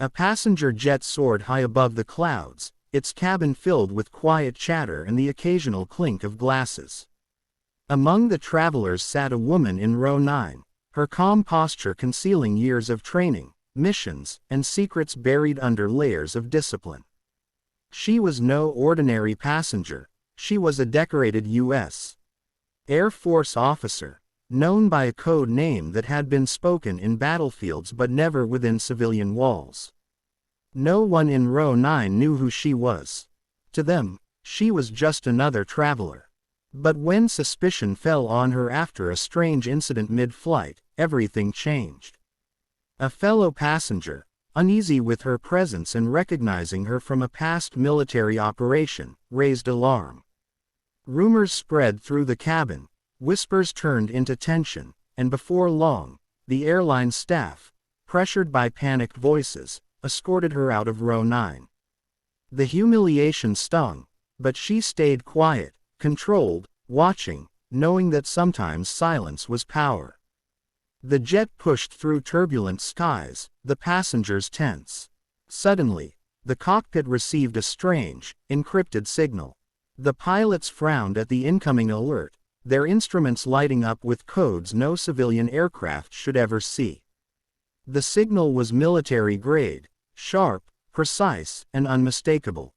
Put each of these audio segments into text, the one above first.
A passenger jet soared high above the clouds, its cabin filled with quiet chatter and the occasional clink of glasses. Among the travelers sat a woman in row 9, her calm posture concealing years of training, missions, and secrets buried under layers of discipline. She was no ordinary passenger, she was a decorated U.S. Air Force officer, known by a code name that had been spoken in battlefields but never within civilian walls. No one in row 9 knew who she was. To them, she was just another traveler. But when suspicion fell on her after a strange incident mid-flight, everything changed. A fellow passenger, uneasy with her presence and recognizing her from a past military operation, raised alarm. Rumors spread through the cabin, whispers turned into tension, and before long, the airline staff, pressured by panicked voices, escorted her out of row 9. The humiliation stung, but she stayed quiet, controlled, watching, knowing that sometimes silence was power. The jet pushed through turbulent skies, the passengers tense. Suddenly, the cockpit received a strange, encrypted signal. The pilots frowned at the incoming alert, their instruments lighting up with codes no civilian aircraft should ever see. The signal was military-grade, sharp, precise, and unmistakable.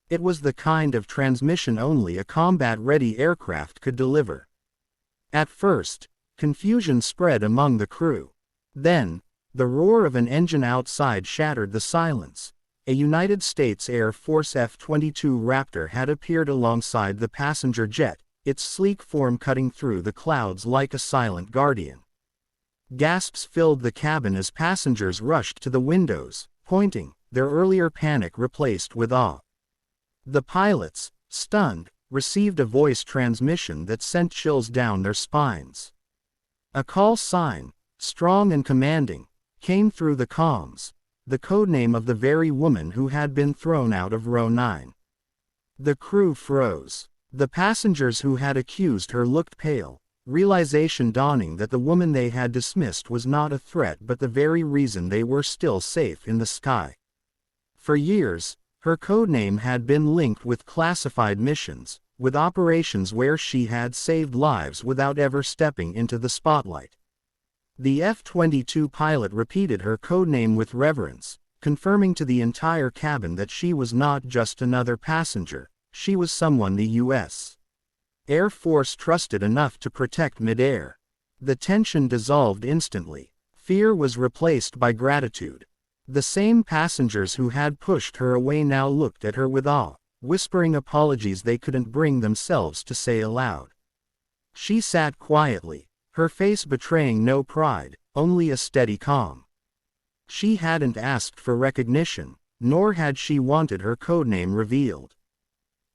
It was the kind of transmission only a combat-ready aircraft could deliver. At first, confusion spread among the crew. Then, the roar of an engine outside shattered the silence. A United States Air Force F-22 Raptor had appeared alongside the passenger jet, its sleek form cutting through the clouds like a silent guardian. Gasps filled the cabin as passengers rushed to the windows, pointing, their earlier panic replaced with awe. The pilots, stunned, received a voice transmission that sent chills down their spines. A call sign, strong and commanding, came through the comms, the codename of the very woman who had been thrown out of row 9. The crew froze. The passengers who had accused her looked pale, realization dawning that the woman they had dismissed was not a threat but the very reason they were still safe in the sky. For years, her codename had been linked with classified missions, with operations where she had saved lives without ever stepping into the spotlight. The F-22 pilot repeated her codename with reverence, confirming to the entire cabin that she was not just another passenger, she was someone the U.S. Air Force trusted enough to protect midair. The tension dissolved instantly. Fear was replaced by gratitude. The same passengers who had pushed her away now looked at her with awe, whispering apologies they couldn't bring themselves to say aloud. She sat quietly, her face betraying no pride, only a steady calm. She hadn't asked for recognition, nor had she wanted her codename revealed.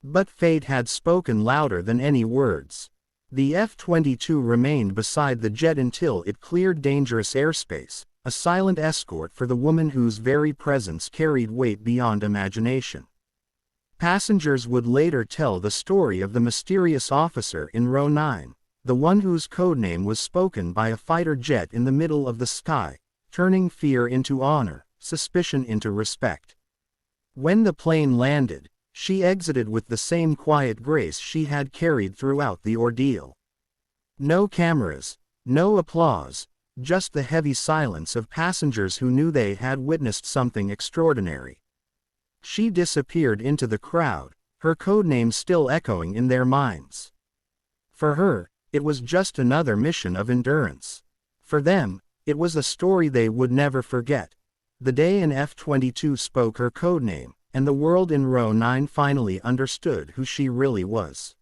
But fate had spoken louder than any words. The F-22 remained beside the jet until it cleared dangerous airspace, a silent escort for the woman whose very presence carried weight beyond imagination. Passengers would later tell the story of the mysterious officer in row 9, the one whose codename was spoken by a fighter jet in the middle of the sky, turning fear into honor, suspicion into respect. When the plane landed, she exited with the same quiet grace she had carried throughout the ordeal. No cameras, no applause, just the heavy silence of passengers who knew they had witnessed something extraordinary. She disappeared into the crowd, her codename still echoing in their minds. For her, it was just another mission of endurance. For them, it was a story they would never forget. The day an F-22 spoke her codename, and the world in row 9 finally understood who she really was.